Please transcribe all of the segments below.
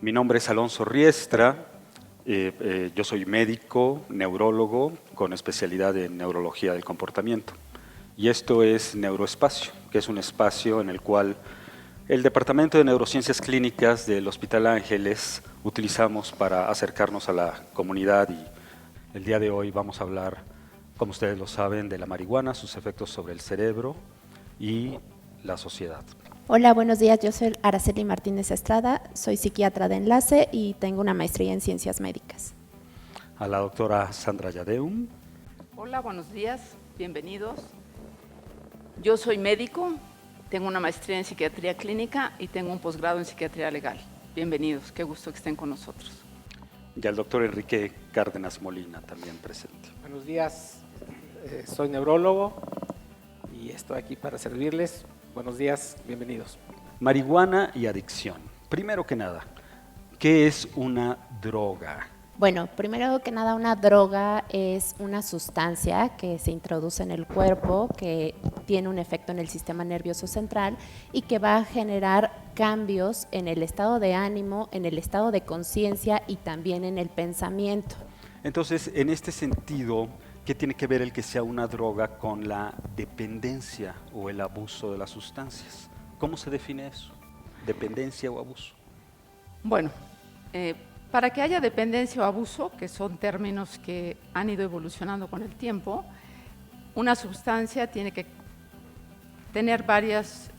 Mi nombre es Alonso Riestra, yo soy médico, neurólogo, con especialidad en neurología del comportamiento. Y esto es Neuroespacio, que es un espacio en el cual el Departamento de Neurociencias Clínicas del Hospital Ángeles utilizamos para acercarnos a la comunidad. Y el día de hoy vamos a hablar, como ustedes lo saben, de la marihuana, sus efectos sobre el cerebro y la sociedad. Hola, buenos días. Yo soy Araceli Martínez Estrada, soy psiquiatra de enlace y tengo una maestría en ciencias médicas. A la doctora Sandra Yadeum. Hola, buenos días, bienvenidos. Yo soy médico, tengo una maestría en psiquiatría clínica y tengo un posgrado en psiquiatría legal. Bienvenidos, qué gusto que estén con nosotros. Y al doctor Enrique Cárdenas Molina, también presente. Buenos días, soy neurólogo y estoy aquí para servirles. Buenos días, bienvenidos. Marihuana y adicción. Primero que nada, ¿qué es una droga? Bueno, primero que nada, una droga es una sustancia que se introduce en el cuerpo, que tiene un efecto en el sistema nervioso central y que va a generar cambios en el estado de ánimo, en el estado de conciencia y también en el pensamiento. Entonces, en este sentido, ¿qué tiene que ver el que sea una droga con la dependencia o el abuso de las sustancias? ¿Cómo se define eso? ¿Dependencia o abuso? Bueno, para que haya dependencia o abuso, que son términos que han ido evolucionando con el tiempo, una sustancia tiene que tener varios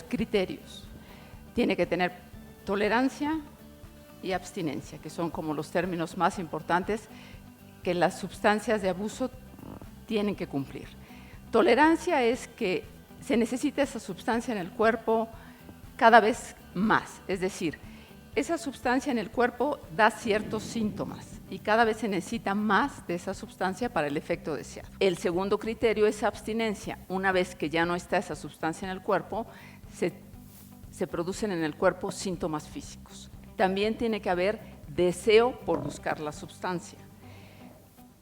criterios. Tiene que tener tolerancia y abstinencia, que son como los términos más importantes que las sustancias de abuso tienen que cumplir. Tolerancia es que se necesita esa sustancia en el cuerpo cada vez más, es decir, esa sustancia en el cuerpo da ciertos síntomas y cada vez se necesita más de esa sustancia para el efecto deseado. El segundo criterio es abstinencia. Una vez que ya no está esa sustancia en el cuerpo, se producen en el cuerpo síntomas físicos. También tiene que haber deseo por buscar la sustancia,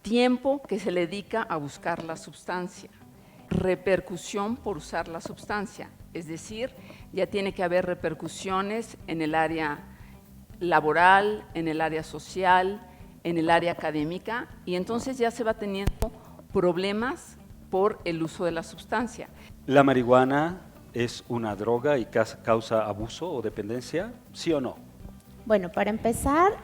tiempo que se le dedica a buscar la sustancia, repercusión por usar la sustancia, es decir, ya tiene que haber repercusiones en el área laboral, en el área social, en el área académica, y entonces ya se va teniendo problemas por el uso de la sustancia. ¿La marihuana es una droga y causa abuso o dependencia? ¿Sí o no? Bueno, para empezar,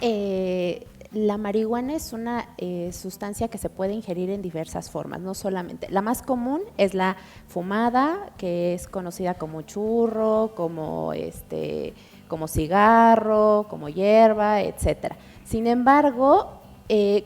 la marihuana es una sustancia que se puede ingerir en diversas formas, no solamente. La más común es la fumada, que es conocida como churro, como cigarro, como hierba, etcétera. Sin embargo,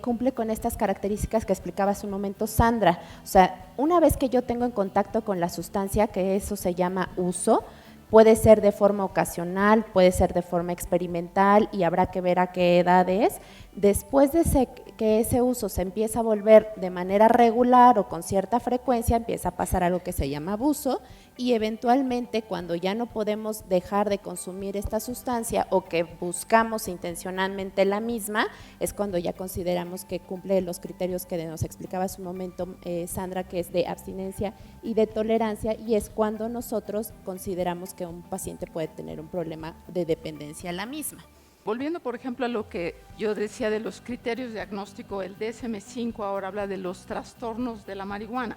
cumple con estas características que explicaba hace un momento Sandra. O sea, una vez que yo tengo en contacto con la sustancia, que eso se llama uso, puede ser de forma ocasional, puede ser de forma experimental y habrá que ver a qué edad es. Después de que ese uso se empieza a volver de manera regular o con cierta frecuencia, empieza a pasar algo que se llama abuso y eventualmente cuando ya no podemos dejar de consumir esta sustancia o que buscamos intencionalmente la misma, es cuando ya consideramos que cumple los criterios que nos explicaba hace un momento Sandra, que es de abstinencia y de tolerancia, y es cuando nosotros consideramos que un paciente puede tener un problema de dependencia a la misma. Volviendo, por ejemplo, a lo que yo decía de los criterios de diagnóstico, el DSM-5 ahora habla de los trastornos de la marihuana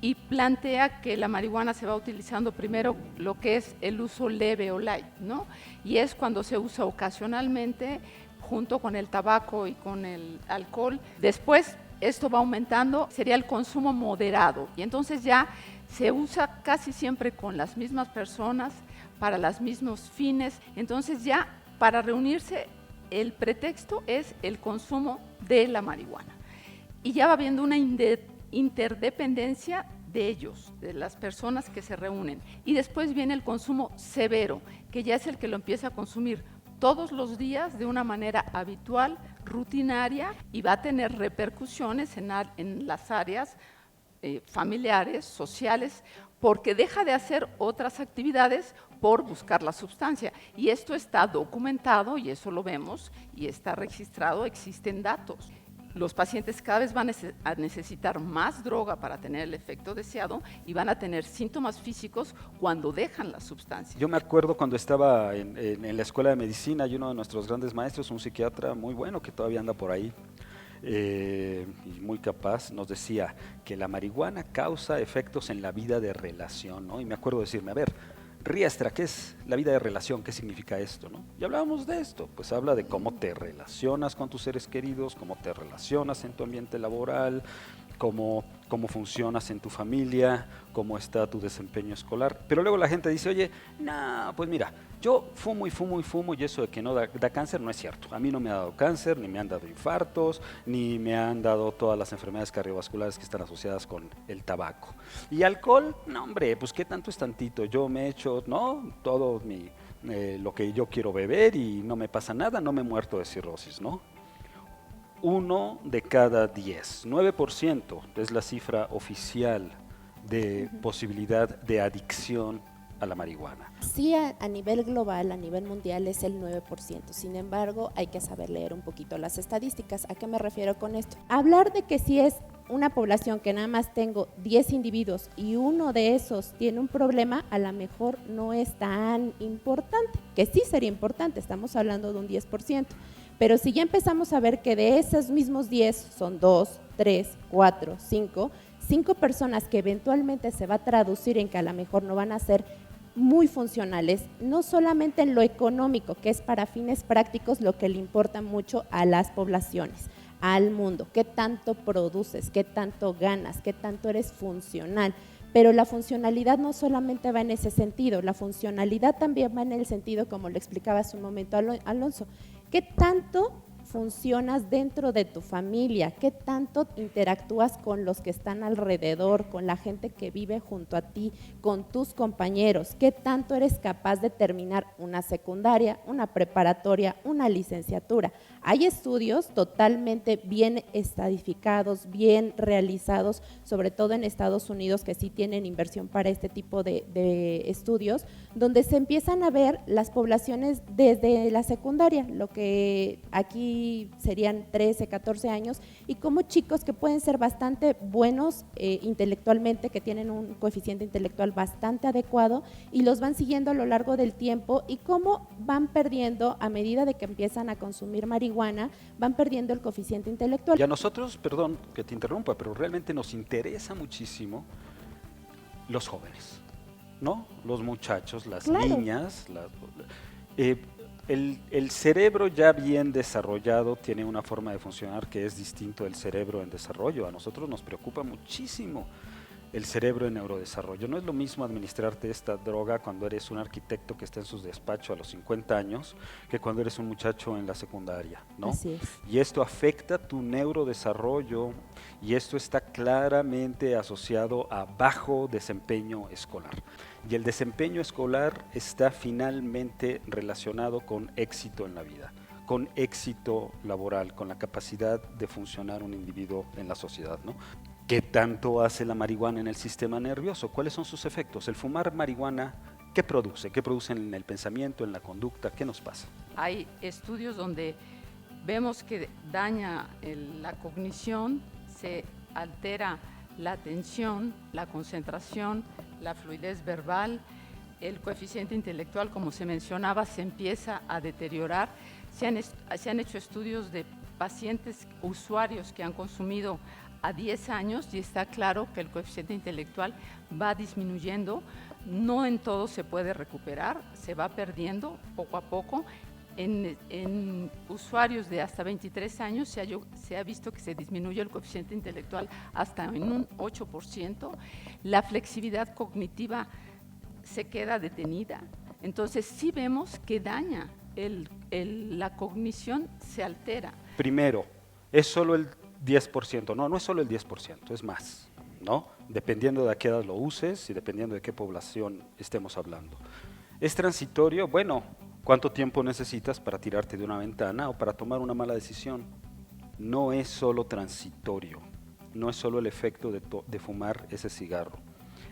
y plantea que la marihuana se va utilizando primero lo que es el uso leve o light, ¿no? Y es cuando se usa ocasionalmente junto con el tabaco y con el alcohol. Después esto va aumentando, sería el consumo moderado y entonces ya se usa casi siempre con las mismas personas para los mismos fines, entonces ya para reunirse el pretexto es el consumo de la marihuana. Y ya va habiendo una interdependencia de ellos, de las personas que se reúnen. Y después viene el consumo severo, que ya es el que lo empieza a consumir todos los días de una manera habitual, rutinaria, y va a tener repercusiones en las áreas familiares, sociales, porque deja de hacer otras actividades por buscar la sustancia. Y esto está documentado y eso lo vemos y está registrado, existen datos. los pacientes cada vez van a necesitar más droga para tener el efecto deseado y van a tener síntomas físicos cuando dejan la sustancia. Yo me acuerdo cuando estaba en la escuela de medicina y uno de nuestros grandes maestros, un psiquiatra muy bueno que todavía anda por ahí, y muy capaz, nos decía que la marihuana causa efectos en la vida de relación, ¿no? Y me acuerdo decirme, a ver, Riestra, ¿qué es la vida de relación? ¿Qué significa esto, no? Y hablábamos de esto, pues habla de cómo te relacionas con tus seres queridos, cómo te relacionas en tu ambiente laboral, cómo funcionas en tu familia, cómo está tu desempeño escolar. Pero luego la gente dice, oye, no, pues mira, yo fumo y fumo y fumo y eso de que no da cáncer no es cierto. A mí no me ha dado cáncer, ni me han dado infartos, ni me han dado todas las enfermedades cardiovasculares que están asociadas con el tabaco. Y alcohol, no hombre, pues qué tanto es tantito. Yo me he hecho, ¿no? Todo lo que yo quiero beber y no me pasa nada, no me he muerto de cirrosis, ¿no? 1 de cada 10, 9% es la cifra oficial de posibilidad de adicción a la marihuana. Sí, a nivel global, a nivel mundial es el 9%. Sin embargo, hay que saber leer un poquito las estadísticas. ¿A qué me refiero con esto? Hablar de que si es una población que nada más tengo 10 individuos y uno de esos tiene un problema, a lo mejor no es tan importante, que sí sería importante, estamos hablando de un 10%. Pero si ya empezamos a ver que de esos mismos 10 son 2, 3, 4, 5 personas que eventualmente se va a traducir en que a lo mejor no van a ser muy funcionales, no solamente en lo económico, que es para fines prácticos lo que le importa mucho a las poblaciones, al mundo, qué tanto produces, qué tanto ganas, qué tanto eres funcional. Pero la funcionalidad no solamente va en ese sentido, la funcionalidad también va en el sentido, como le explicaba hace un momento Alonso, ¿qué tanto funcionas dentro de tu familia? ¿Qué tanto interactúas con los que están alrededor, con la gente que vive junto a ti, con tus compañeros? ¿Qué tanto eres capaz de terminar una secundaria, una preparatoria, una licenciatura? Hay estudios totalmente bien estadificados, bien realizados, sobre todo en Estados Unidos, que sí tienen inversión para este tipo de estudios, donde se empiezan a ver las poblaciones desde la secundaria, lo que aquí serían 13, 14 años, y como chicos que pueden ser bastante buenos intelectualmente, que tienen un coeficiente intelectual bastante adecuado, y los van siguiendo a lo largo del tiempo, y cómo van perdiendo a medida de que empiezan a consumir marihuana, van perdiendo el coeficiente intelectual. Y a nosotros, perdón que te interrumpa, pero realmente nos interesa muchísimo los jóvenes, ¿no? Los muchachos, las niñas. El cerebro ya bien desarrollado tiene una forma de funcionar que es distinto del cerebro en desarrollo. A nosotros nos preocupa muchísimo el cerebro en neurodesarrollo. No es lo mismo administrarte esta droga cuando eres un arquitecto que está en su despacho a los 50 años que cuando eres un muchacho en la secundaria, ¿no? Así es. Y esto afecta tu neurodesarrollo y esto está claramente asociado a bajo desempeño escolar. Y el desempeño escolar está finalmente relacionado con éxito en la vida, con éxito laboral, con la capacidad de funcionar un individuo en la sociedad, ¿no? ¿Qué tanto hace la marihuana en el sistema nervioso? ¿Cuáles son sus efectos? El fumar marihuana, ¿qué produce? ¿Qué produce en el pensamiento, en la conducta? ¿Qué nos pasa? Hay estudios donde vemos que daña la cognición, se altera la atención, la concentración, la fluidez verbal, el coeficiente intelectual, como se mencionaba, se empieza a deteriorar. Se han hecho estudios de pacientes, usuarios que han consumido a 10 años y está claro que el coeficiente intelectual va disminuyendo. No en todo se puede recuperar, se va perdiendo poco a poco. En usuarios de hasta 23 años se ha visto que se disminuye el coeficiente intelectual hasta en un 8%. La flexibilidad cognitiva se queda detenida. Entonces sí vemos que daña, la cognición se altera. Primero, es solo el 10%, no es solo el 10%, es más, ¿no? Dependiendo de a qué edad lo uses y dependiendo de qué población estemos hablando. ¿Es transitorio? Bueno, ¿cuánto tiempo necesitas para tirarte de una ventana o para tomar una mala decisión? No es solo transitorio, no es solo el efecto de fumar ese cigarro,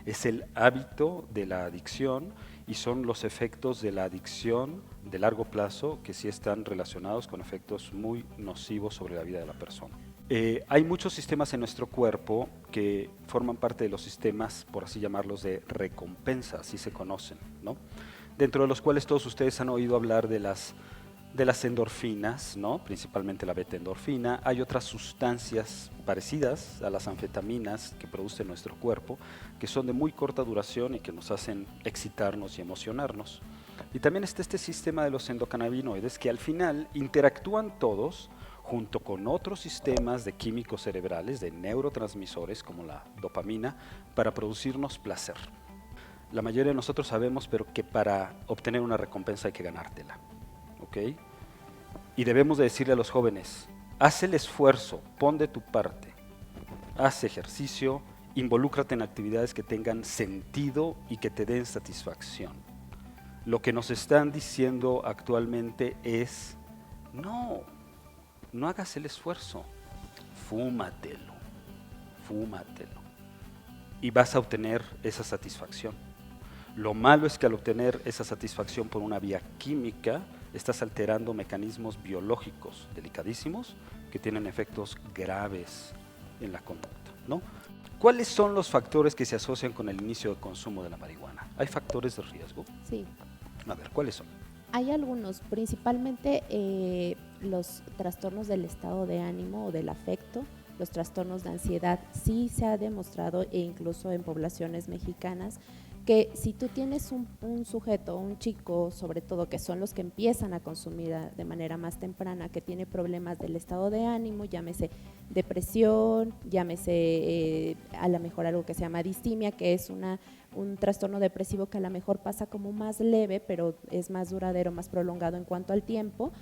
es el hábito de la adicción y son los efectos de la adicción de largo plazo que sí están relacionados con efectos muy nocivos sobre la vida de la persona. Hay muchos sistemas en nuestro cuerpo que forman parte de los sistemas, por así llamarlos, de recompensa, así se conocen, ¿no? Dentro de los cuales todos ustedes han oído hablar de las endorfinas, ¿no? Principalmente la beta-endorfina. Hay otras sustancias parecidas a las anfetaminas que produce nuestro cuerpo, que son de muy corta duración y que nos hacen excitarnos y emocionarnos. Y también está este sistema de los endocannabinoides que al final interactúan todos junto con otros sistemas de químicos cerebrales, de neurotransmisores como la dopamina, para producirnos placer. La mayoría de nosotros sabemos, pero que para obtener una recompensa hay que ganártela, ¿ok? Y debemos de decirle a los jóvenes, haz el esfuerzo, pon de tu parte, haz ejercicio, involúcrate en actividades que tengan sentido y que te den satisfacción. Lo que nos están diciendo actualmente es, no hagas el esfuerzo, fúmatelo, y vas a obtener esa satisfacción. Lo malo es que al obtener esa satisfacción por una vía química, estás alterando mecanismos biológicos delicadísimos que tienen efectos graves en la conducta, ¿no? ¿Cuáles son los factores que se asocian con el inicio de consumo de la marihuana? ¿Hay factores de riesgo? Sí. A ver, ¿cuáles son? Hay algunos, principalmente los trastornos del estado de ánimo o del afecto, los trastornos de ansiedad. Sí se ha demostrado, e incluso en poblaciones mexicanas, que si tú tienes un sujeto, un chico, sobre todo, que son los que empiezan a consumir de manera más temprana, que tiene problemas del estado de ánimo, llámese depresión, llámese a lo mejor algo que se llama distimia, que es un trastorno depresivo que a lo mejor pasa como más leve, pero es más duradero, más prolongado en cuanto al tiempo,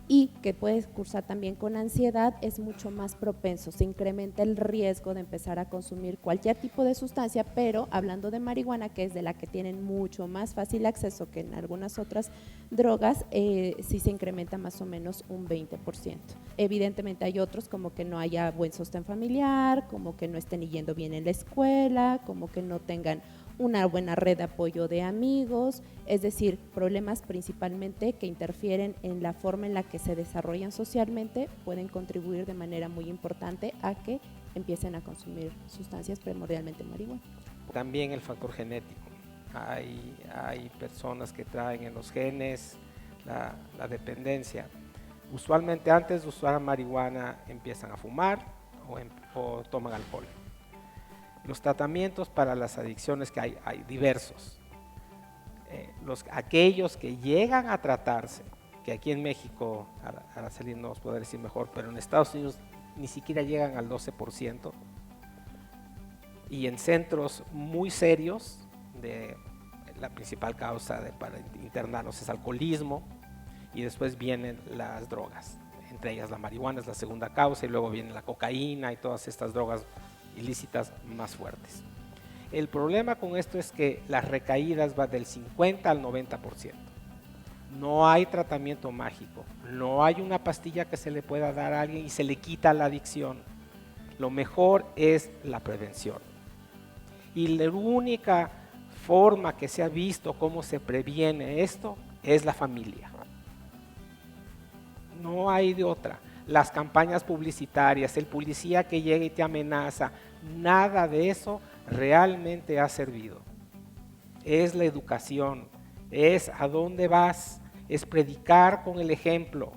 y que puede cursar también con ansiedad, es mucho más propenso, se incrementa el riesgo de empezar a consumir cualquier tipo de sustancia, pero hablando de marihuana, que es de la que tienen mucho más fácil acceso que en algunas otras drogas, sí se incrementa más o menos un 20%. Evidentemente hay otros como que no haya buen sostén familiar, como que no estén yendo bien en la escuela, como que no tengan una buena red de apoyo de amigos, es decir, problemas principalmente que interfieren en la forma en la que se desarrollan socialmente, pueden contribuir de manera muy importante a que empiecen a consumir sustancias, primordialmente marihuana. También el factor genético. Hay personas que traen en los genes la dependencia. Usualmente antes de usar marihuana empiezan a fumar o toman alcohol. Los tratamientos para las adicciones que hay diversos. Aquellos que llegan a tratarse, que aquí en México, Araceli nos podrá decir mejor, pero en Estados Unidos ni siquiera llegan al 12%, y en centros muy serios, la principal causa para internarlos es alcoholismo, y después vienen las drogas, entre ellas la marihuana es la segunda causa, y luego viene la cocaína y todas estas drogas ilícitas más fuertes. El problema con esto es que las recaídas van del 50 al 90%. No hay tratamiento mágico, no hay una pastilla que se le pueda dar a alguien y se le quita la adicción. Lo mejor es la prevención. Y la única forma que se ha visto cómo se previene esto es la familia. No hay de otra. Las campañas publicitarias, el policía que llega y te amenaza, nada de eso realmente ha servido. Es la educación, es a dónde vas, es predicar con el ejemplo.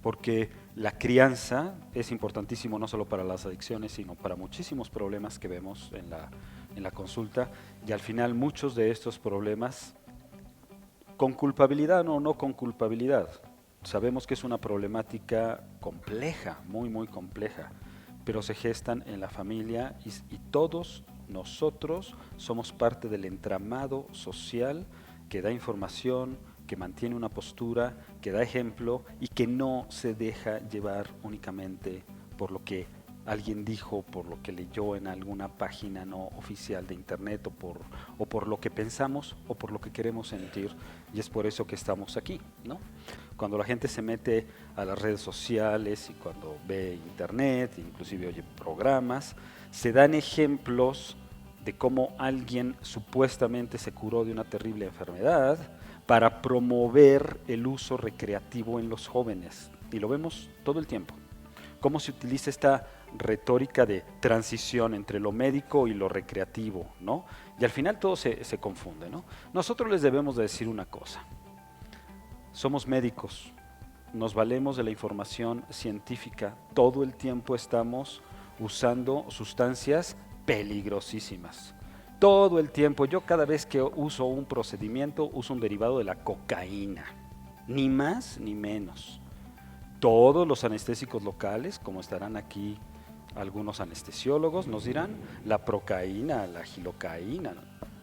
Porque la crianza es importantísimo no solo para las adicciones, sino para muchísimos problemas que vemos en la consulta, y al final muchos de estos problemas, con culpabilidad o no con culpabilidad, sabemos que es una problemática compleja, muy muy compleja, pero se gestan en la familia y todos nosotros somos parte del entramado social que da información, que mantiene una postura, que da ejemplo y que no se deja llevar únicamente por lo que alguien dijo, por lo que leyó en alguna página no oficial de internet o por lo que pensamos o por lo que queremos sentir, y es por eso que estamos aquí, ¿no? Cuando la gente se mete a las redes sociales y cuando ve internet, inclusive oye programas, se dan ejemplos de cómo alguien supuestamente se curó de una terrible enfermedad para promover el uso recreativo en los jóvenes, y lo vemos todo el tiempo. cómo se utiliza esta retórica de transición entre lo médico y lo recreativo, ¿no? Y al final todo se confunde, ¿no? Nosotros les debemos de decir una cosa: somos médicos, nos valemos de la información científica, todo el tiempo estamos usando sustancias peligrosísimas. Todo el tiempo, yo cada vez que uso un procedimiento, uso un derivado de la cocaína, ni más ni menos. Todos los anestésicos locales, como estarán aquí algunos anestesiólogos, nos dirán, la procaína, la gilocaína, ¿no?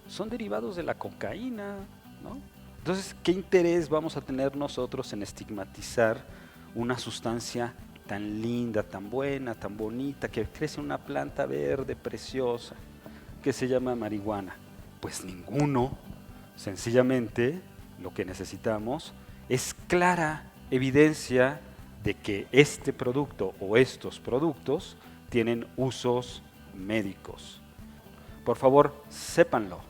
Son derivados de la cocaína, ¿no? Entonces, ¿qué interés vamos a tener nosotros en estigmatizar una sustancia tan linda, tan buena, tan bonita, que crece en una planta verde preciosa, que se llama marihuana? Pues ninguno. Sencillamente, lo que necesitamos es clara evidencia de que este producto o estos productos tienen usos médicos. Por favor, sépanlo.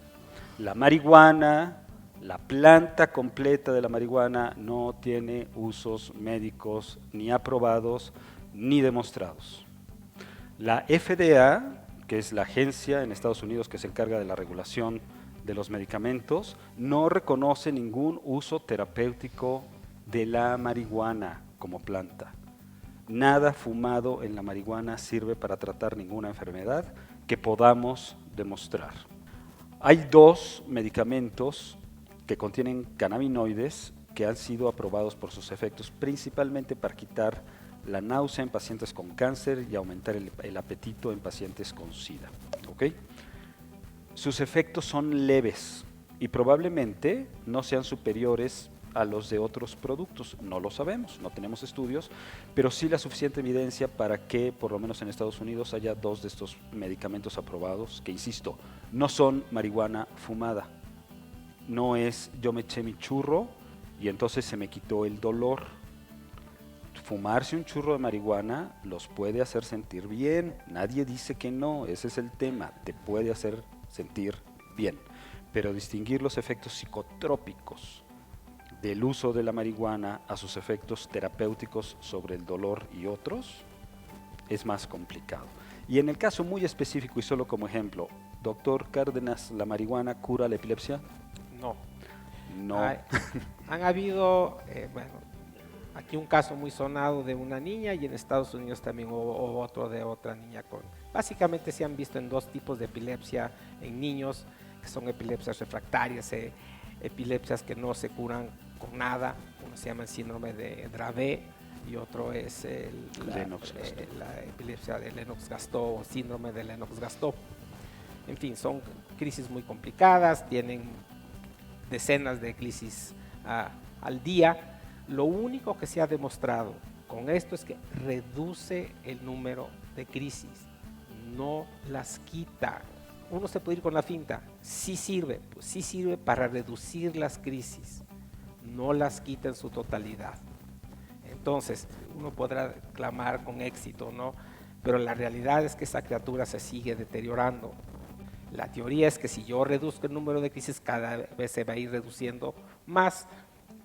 La marihuana, la planta completa de la marihuana no tiene usos médicos ni aprobados ni demostrados. La FDA, que es la agencia en Estados Unidos que se encarga de la regulación de los medicamentos, no reconoce ningún uso terapéutico de la marihuana como planta. Nada fumado en la marihuana sirve para tratar ninguna enfermedad que podamos demostrar. Hay 2 medicamentos que contienen cannabinoides que han sido aprobados por sus efectos, principalmente para quitar la náusea en pacientes con cáncer y aumentar el apetito en pacientes con SIDA. ¿Okay? Sus efectos son leves y probablemente no sean superiores a los de otros productos. No lo sabemos, no tenemos estudios, pero sí la suficiente evidencia para que, por lo menos en Estados Unidos, haya 2 de estos medicamentos aprobados que, insisto, no son marihuana fumada. No es yo me eché mi churro y entonces se me quitó el dolor. Fumarse un churro de marihuana los puede hacer sentir bien, nadie dice que no, ese es el tema, te puede hacer sentir bien, pero distinguir los efectos psicotrópicos del uso de la marihuana a sus efectos terapéuticos sobre el dolor y otros es más complicado. Y en el caso muy específico y solo como ejemplo, doctor Cárdenas, ¿la marihuana cura la epilepsia? No. No. Han habido, bueno, aquí un caso muy sonado de una niña y en Estados Unidos también hubo otro de otra niña con... Básicamente se han visto en 2 tipos de epilepsia en niños, que son epilepsias refractarias, epilepsias que no se curan con nada. Uno se llama el síndrome de Dravet y otro es la epilepsia de Lennox-Gastaut o síndrome de Lennox-Gastaut. En fin, son crisis muy complicadas, tienen decenas de crisis al día. Lo único que se ha demostrado con esto es que reduce el número de crisis, no las quita. Uno se puede ir con la finta, sí sirve para reducir las crisis, no las quita en su totalidad. Entonces, uno podrá clamar con éxito, ¿no? Pero la realidad es que esa criatura se sigue deteriorando. La teoría es que si yo reduzco el número de crisis, cada vez se va a ir reduciendo más.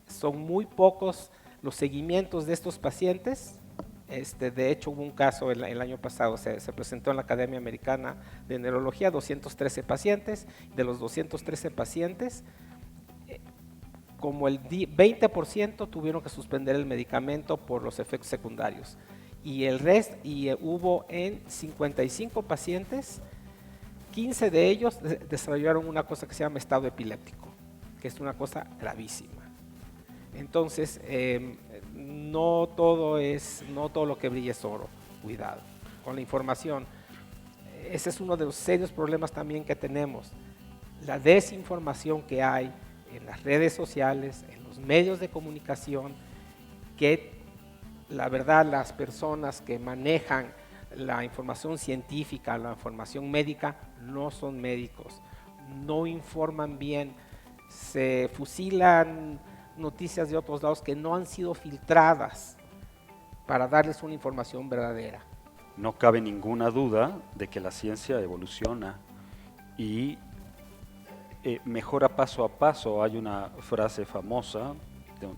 Son muy pocos los seguimientos de estos pacientes. De hecho, hubo un caso el año pasado, se presentó en la Academia Americana de Neurología, 213 pacientes. De los 213 pacientes, como el 20% tuvieron que suspender el medicamento por los efectos secundarios. Y el resto, hubo en 55 pacientes, 15 de ellos desarrollaron una cosa que se llama estado epiléptico, que es una cosa gravísima. Entonces, no todo lo que brilla es oro. Cuidado con la información. Ese es uno de los serios problemas también que tenemos. La desinformación que hay en las redes sociales, en los medios de comunicación, que la verdad las personas que manejan la información científica, la información médica, no son médicos, no informan bien, se fusilan noticias de otros lados que no han sido filtradas para darles una información verdadera. No cabe ninguna duda de que la ciencia evoluciona y mejora paso a paso. Hay una frase famosa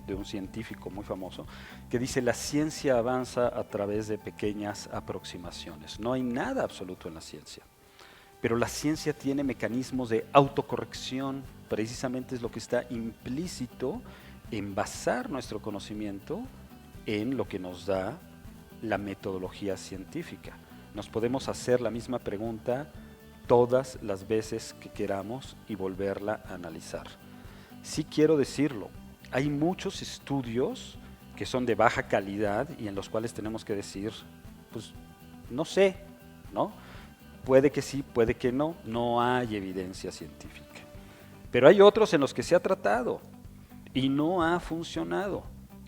de un científico muy famoso, que dice: la ciencia avanza a través de pequeñas aproximaciones. No hay nada absoluto en la ciencia, pero la ciencia tiene mecanismos de autocorrección, precisamente es lo que está implícito en basar nuestro conocimiento en lo que nos da la metodología científica. Nos podemos hacer la misma pregunta todas las veces que queramos y volverla a analizar. Sí quiero decirlo, hay muchos estudios que son de baja calidad y en los cuales tenemos que decir, pues no sé, ¿no? Puede que sí, puede que no, no hay evidencia científica. Pero hay otros en los que se ha tratado y no ha funcionado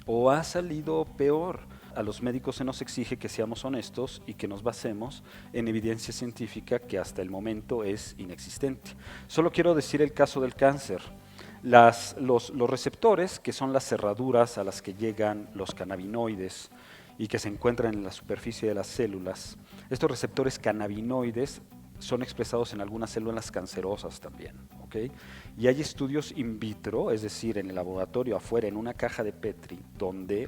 o ha salido peor. A los médicos se nos exige que seamos honestos y que nos basemos en evidencia científica que hasta el momento es inexistente. Solo quiero decir el caso del cáncer. Los receptores, que son las cerraduras a las que llegan los cannabinoides y que se encuentran en la superficie de las células, estos receptores cannabinoides son expresados en algunas células cancerosas también, ¿ok? Y hay estudios in vitro, es decir, en el laboratorio afuera, en una caja de Petri,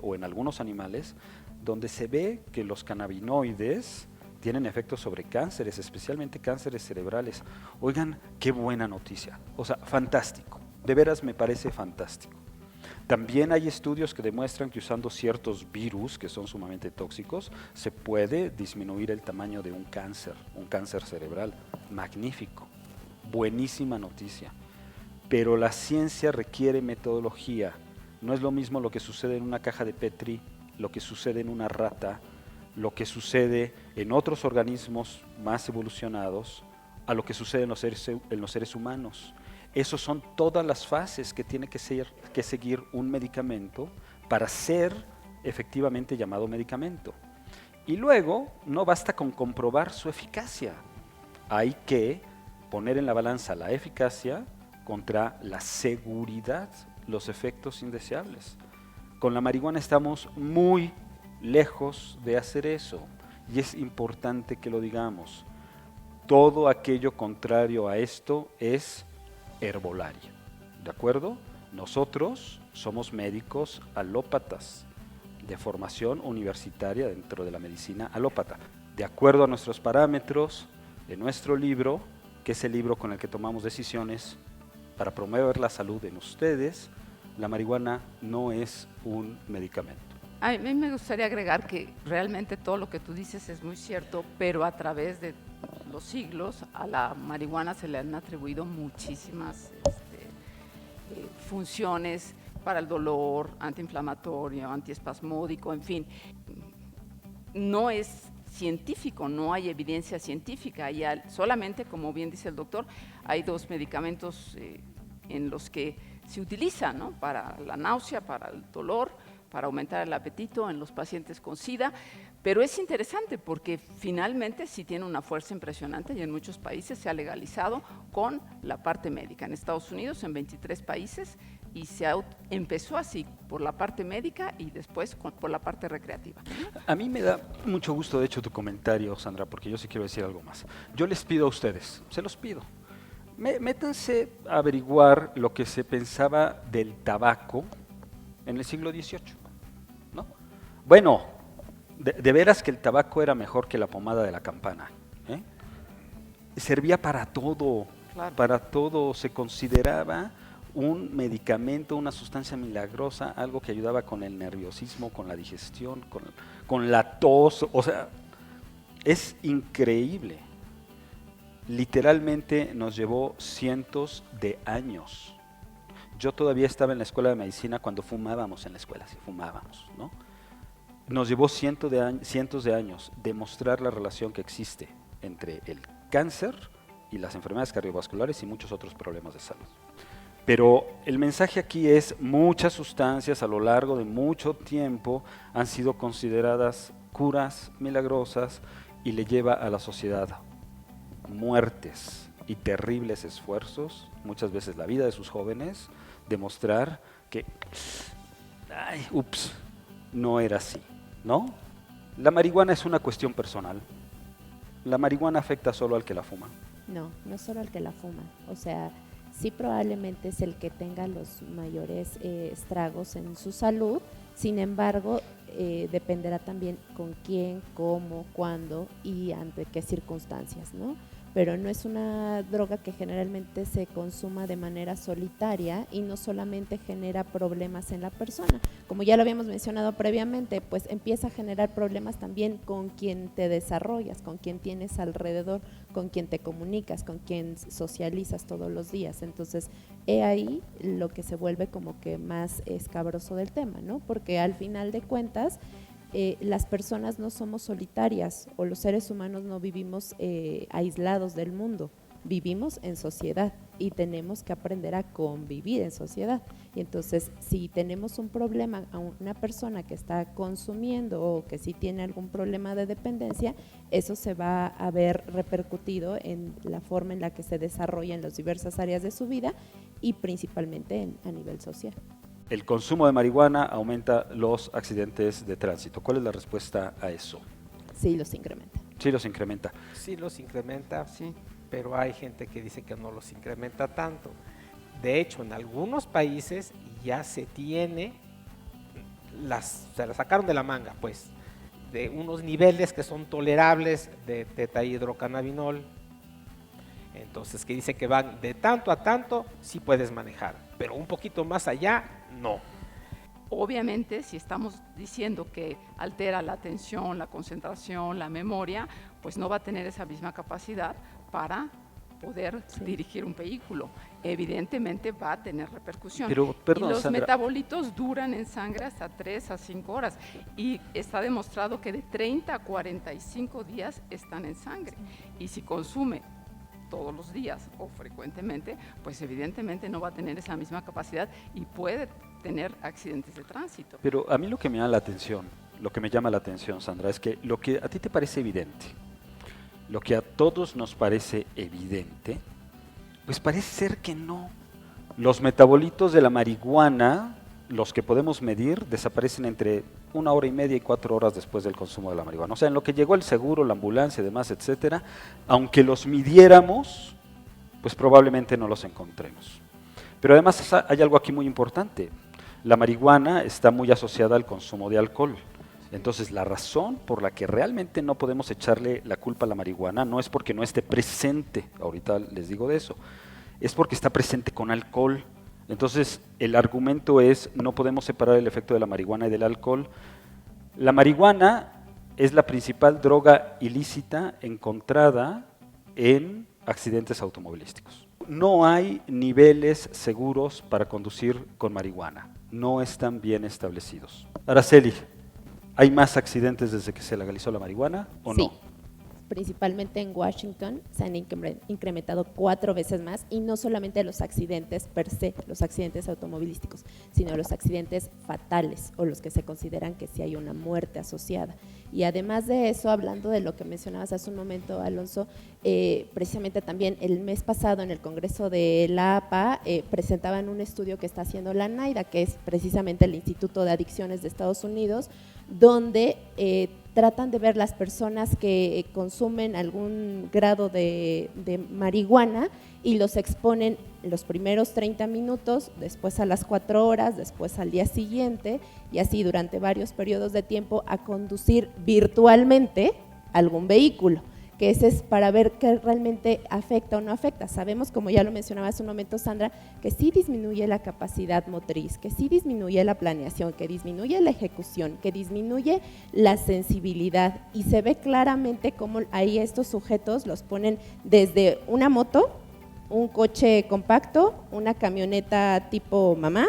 o en algunos animales, donde se ve que los cannabinoides tienen efectos sobre cánceres, especialmente cánceres cerebrales. Oigan, qué buena noticia, o sea, fantástico, de veras me parece fantástico. También hay estudios que demuestran que usando ciertos virus que son sumamente tóxicos se puede disminuir el tamaño de un cáncer cerebral. Magnífico, buenísima noticia. Pero la ciencia requiere metodología. No es lo mismo lo que sucede en una caja de Petri, lo que sucede en una rata, lo que sucede en otros organismos más evolucionados, a lo que sucede en los seres humanos. Esas son todas las fases que tiene que seguir un medicamento para ser efectivamente llamado medicamento. Y luego no basta con comprobar su eficacia, hay que poner en la balanza la eficacia contra la seguridad, los efectos indeseables. Con la marihuana estamos muy lejos de hacer eso y es importante que lo digamos. Todo aquello contrario a esto es herbolaria, ¿de acuerdo? Nosotros somos médicos alópatas de formación universitaria dentro de la medicina alópata, de acuerdo a nuestros parámetros de nuestro libro, que es el libro con el que tomamos decisiones para promover la salud en ustedes. La marihuana no es un medicamento. A mí me gustaría agregar que realmente todo lo que tú dices es muy cierto, pero a través de los siglos a la marihuana se le han atribuido muchísimas funciones para el dolor, antiinflamatorio, antiespasmódico, en fin. No es científico, no hay evidencia científica. Solamente, como bien dice el doctor, hay 2 medicamentos en los que se utiliza, ¿no?, para la náusea, para el dolor, para aumentar el apetito en los pacientes con SIDA, pero es interesante porque finalmente sí tiene una fuerza impresionante y en muchos países se ha legalizado con la parte médica. En Estados Unidos, en 23 países, y empezó así, por la parte médica y después por la parte recreativa. A mí me da mucho gusto, de hecho, tu comentario, Sandra, porque yo sí quiero decir algo más. Yo les pido a ustedes, se los pido, métanse a averiguar lo que se pensaba del tabaco en el siglo XVIII, ¿no? Bueno, de veras que el tabaco era mejor que la pomada de la campana, ¿eh? Servía para todo, claro. Para todo, se consideraba un medicamento, una sustancia milagrosa, algo que ayudaba con el nerviosismo, con la digestión, con la tos, o sea, es increíble. Literalmente nos llevó cientos de años. Yo todavía estaba en la escuela de medicina cuando fumábamos en la escuela, sí, fumábamos, ¿no? Nos llevó cientos de años demostrar la relación que existe entre el cáncer y las enfermedades cardiovasculares y muchos otros problemas de salud. Pero el mensaje aquí es: muchas sustancias a lo largo de mucho tiempo han sido consideradas curas milagrosas y le lleva a la sociedad muertes y terribles esfuerzos, muchas veces la vida de sus jóvenes, demostrar que, no era así, ¿no? La marihuana es una cuestión personal. La marihuana afecta solo al que la fuma. No, no solo al que la fuma. O sea, sí probablemente es el que tenga los mayores estragos en su salud. Sin embargo, dependerá también con quién, cómo, cuándo y ante qué circunstancias, ¿no? Pero no es una droga que generalmente se consuma de manera solitaria y no solamente genera problemas en la persona. Como ya lo habíamos mencionado previamente, pues empieza a generar problemas también con quien te desarrollas, con quien tienes alrededor, con quien te comunicas, con quien socializas todos los días. Entonces, he ahí lo que se vuelve como que más escabroso del tema, ¿no? Porque al final de cuentas, las personas no somos solitarias o los seres humanos no vivimos aislados del mundo, vivimos en sociedad y tenemos que aprender a convivir en sociedad. Y entonces, si tenemos un problema a una persona que está consumiendo o que sí tiene algún problema de dependencia, eso se va a ver repercutido en la forma en la que se desarrolla en las diversas áreas de su vida y principalmente a nivel social. El consumo de marihuana aumenta los accidentes de tránsito. ¿Cuál es la respuesta a eso? Sí, los incrementa. Sí, los incrementa. Sí los incrementa, Sí. pero hay gente que dice que no los incrementa tanto. De hecho, en algunos países ya se tiene, se las sacaron de la manga, pues, de unos niveles que son tolerables de tetahidrocannabinol. Entonces, que dice que van de tanto a tanto, sí puedes manejar, pero un poquito más allá, no. Obviamente, si estamos diciendo que altera la atención, la concentración, la memoria, pues no va a tener esa misma capacidad para poder dirigir un vehículo. Evidentemente va a tener repercusión. Pero, perdón, y los Sandra, metabolitos duran en sangre hasta 3 a 5 horas y está demostrado que de 30 a 45 días están en sangre. Y si consume todos los días o frecuentemente, pues evidentemente no va a tener esa misma capacidad y puede tener accidentes de tránsito. pero a mí lo que me llama la atención, Sandra, es que lo que a ti te parece evidente, lo que a todos nos parece evidente, pues parece ser que no. Los metabolitos de la marihuana, los que podemos medir, desaparecen entre 1 hora y media y 4 horas después del consumo de la marihuana. O sea, en lo que llegó el seguro, la ambulancia y demás, etcétera, aunque los midiéramos, pues probablemente no los encontremos. Pero además hay algo aquí muy importante. La marihuana está muy asociada al consumo de alcohol. Entonces, la razón por la que realmente no podemos echarle la culpa a la marihuana no es porque no esté presente, ahorita les digo de eso, es porque está presente con alcohol. Entonces, el argumento es, no podemos separar el efecto de la marihuana y del alcohol. La marihuana es la principal droga ilícita encontrada en accidentes automovilísticos. No hay niveles seguros para conducir con marihuana, no están bien establecidos. Araceli, ¿hay más accidentes desde que se legalizó la marihuana o Sí. no? Principalmente en Washington se han incrementado 4 veces más, y no solamente los accidentes per se, los accidentes automovilísticos, sino los accidentes fatales o los que se consideran que sí hay una muerte asociada. Y además de eso, hablando de lo que mencionabas hace un momento, Alonso, precisamente también el mes pasado en el Congreso de la APA presentaban un estudio que está haciendo la NIDA, que es precisamente el Instituto de Adicciones de Estados Unidos, donde tratan de ver las personas que consumen algún grado de marihuana y los exponen los primeros 30 minutos, después a las 4 horas, después al día siguiente, y así durante varios periodos de tiempo a conducir virtualmente algún vehículo, que ese es para ver qué realmente afecta o no afecta. Sabemos, como ya lo mencionaba hace un momento Sandra, que sí disminuye la capacidad motriz, que sí disminuye la planeación, que disminuye la ejecución, que disminuye la sensibilidad, y se ve claramente cómo ahí estos sujetos los ponen desde una moto, un coche compacto, una camioneta tipo mamá,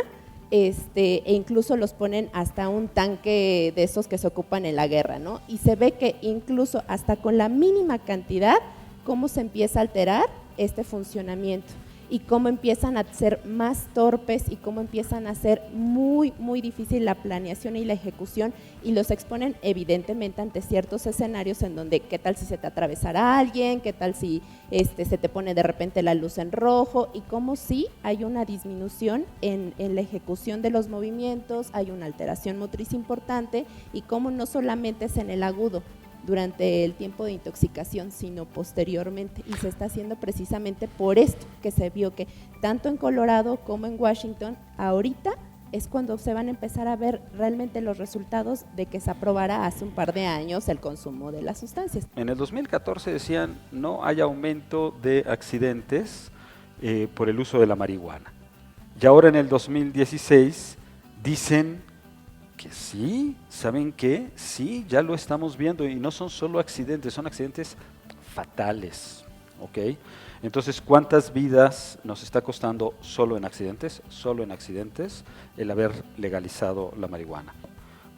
e incluso los ponen hasta un tanque de esos que se ocupan en la guerra, ¿no? Y se ve que incluso hasta con la mínima cantidad, cómo se empieza a alterar este funcionamiento y cómo empiezan a ser más torpes y cómo empiezan a ser muy, muy difícil la planeación y la ejecución, y los exponen evidentemente ante ciertos escenarios en donde qué tal si se te atravesara alguien, qué tal si se te pone de repente la luz en rojo, y cómo sí hay una disminución en la ejecución de los movimientos, hay una alteración motriz importante, y cómo no solamente es en el agudo, durante el tiempo de intoxicación, sino posteriormente. Y se está haciendo precisamente por esto, que se vio que tanto en Colorado como en Washington, ahorita es cuando se van a empezar a ver realmente los resultados de que se aprobara hace un par de años el consumo de las sustancias. En el 2014 decían no hay aumento de accidentes por el uso de la marihuana. Y ahora en el 2016 dicen que sí, ¿saben qué? Sí, ya lo estamos viendo y no son solo accidentes, son accidentes fatales, ¿ok? Entonces, ¿cuántas vidas nos está costando solo en accidentes? Solo en accidentes el haber legalizado la marihuana.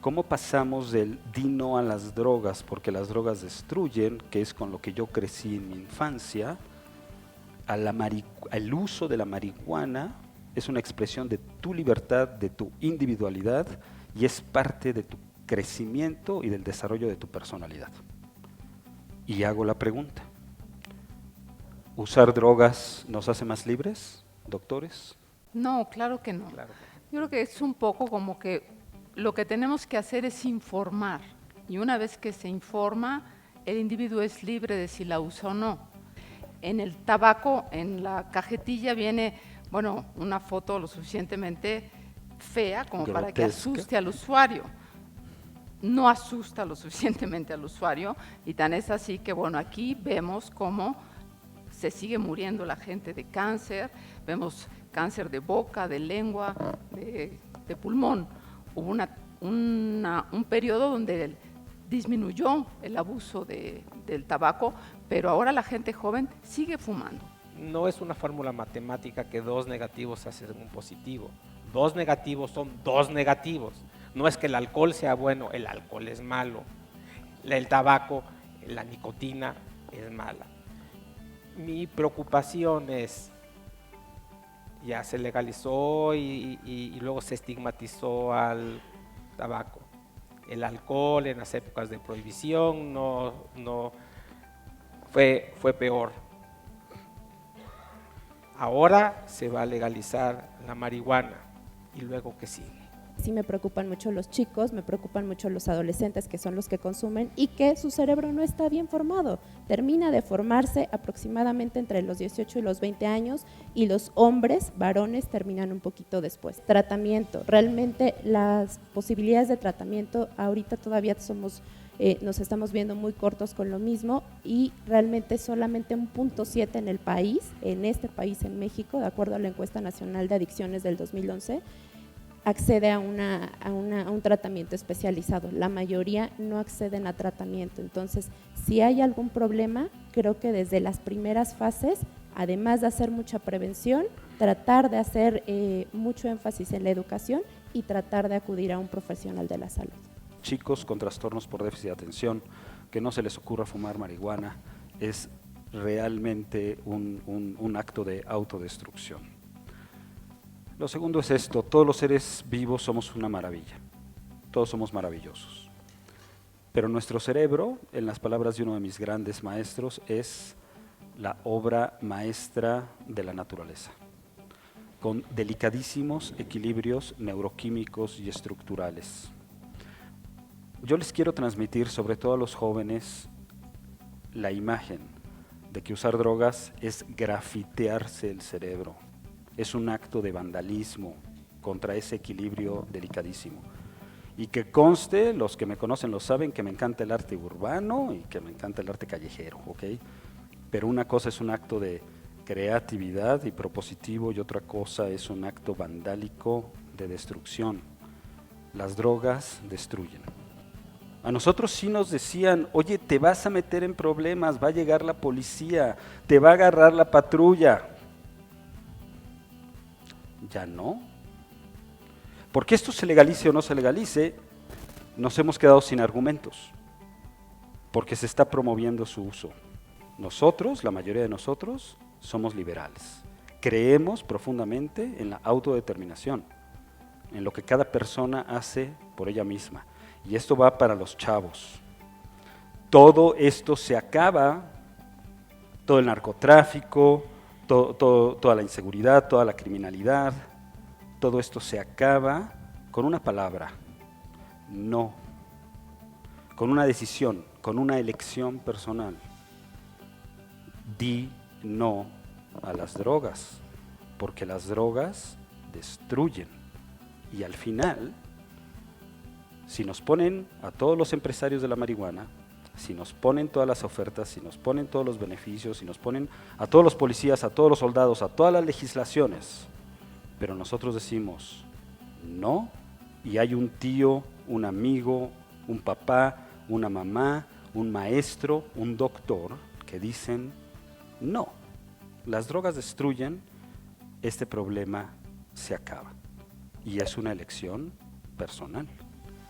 ¿Cómo pasamos del dino a las drogas? Porque las drogas destruyen, que es con lo que yo crecí en mi infancia, al uso de la marihuana es una expresión de tu libertad, de tu individualidad y es parte de tu crecimiento y del desarrollo de tu personalidad. Y hago la pregunta, ¿usar drogas nos hace más libres, doctores? No, claro que no. Claro. Yo creo que es un poco como que lo que tenemos que hacer es informar. Y una vez que se informa, el individuo es libre de si la usa o no. En el tabaco, en la cajetilla viene, bueno, una foto lo suficientemente fea como para que Grotesca. asuste al usuario. No asusta lo suficientemente al usuario y tan es así que, bueno, aquí vemos cómo se sigue muriendo la gente de cáncer, vemos cáncer de boca, de lengua, de pulmón. Hubo un periodo donde disminuyó el abuso del tabaco, pero ahora la gente joven sigue fumando. No es una fórmula matemática que 2 negativos hacen un positivo. 2 negativos son 2 negativos. No es que el alcohol sea bueno, el alcohol es malo. El tabaco, la nicotina es mala. Mi preocupación es, ya se legalizó y luego se estigmatizó al tabaco. El alcohol en las épocas de prohibición no fue peor. Ahora se va a legalizar la marihuana y luego ¿qué sigue? Sí me preocupan mucho los chicos, me preocupan mucho los adolescentes que son los que consumen y que su cerebro no está bien formado. Termina de formarse aproximadamente entre los 18 y los 20 años y los hombres, varones, terminan un poquito después. Tratamiento, realmente las posibilidades de tratamiento ahorita todavía nos estamos viendo muy cortos con lo mismo y realmente solamente un 0.7 en el país, en este país, en México, de acuerdo a la encuesta nacional de adicciones del 2011, accede a un tratamiento especializado. La mayoría no acceden a tratamiento. Entonces, si hay algún problema, creo que desde las primeras fases, además de hacer mucha prevención, tratar de hacer mucho énfasis en la educación y tratar de acudir a un profesional de la salud. Chicos con trastornos por déficit de atención, que no se les ocurra fumar marihuana, es realmente un acto de autodestrucción. Lo segundo es esto, todos los seres vivos somos una maravilla, todos somos maravillosos, pero nuestro cerebro, en las palabras de uno de mis grandes maestros, es la obra maestra de la naturaleza, con delicadísimos equilibrios neuroquímicos y estructurales. Yo les quiero transmitir, sobre todo a los jóvenes, la imagen de que usar drogas es grafitearse el cerebro. Es un acto de vandalismo contra ese equilibrio delicadísimo. Y que conste, los que me conocen lo saben, que me encanta el arte urbano y que me encanta el arte callejero, ¿ok? Pero una cosa es un acto de creatividad y propositivo y otra cosa es un acto vandálico de destrucción. Las drogas destruyen. A nosotros sí nos decían, oye, te vas a meter en problemas, va a llegar la policía, te va a agarrar la patrulla. Ya no. Porque esto se legalice o no se legalice, nos hemos quedado sin argumentos, porque se está promoviendo su uso. Nosotros, la mayoría de nosotros, somos liberales. Creemos profundamente en la autodeterminación, en lo que cada persona hace por ella misma. Y esto va para los chavos. Todo esto se acaba, todo el narcotráfico, toda la inseguridad, toda la criminalidad, todo esto se acaba con una palabra, no. con una decisión, con una elección personal. Di no a las drogas, porque las drogas destruyen. Y al final, si nos ponen a todos los empresarios de la marihuana, si nos ponen todas las ofertas, si nos ponen todos los beneficios, si nos ponen a todos los policías, a todos los soldados, a todas las legislaciones, pero nosotros decimos no, y hay un tío, un amigo, un papá, una mamá, un maestro, un doctor que dicen no, las drogas destruyen, este problema se acaba. Y es una elección personal.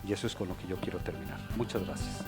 Y eso es con lo que yo quiero terminar. Muchas gracias.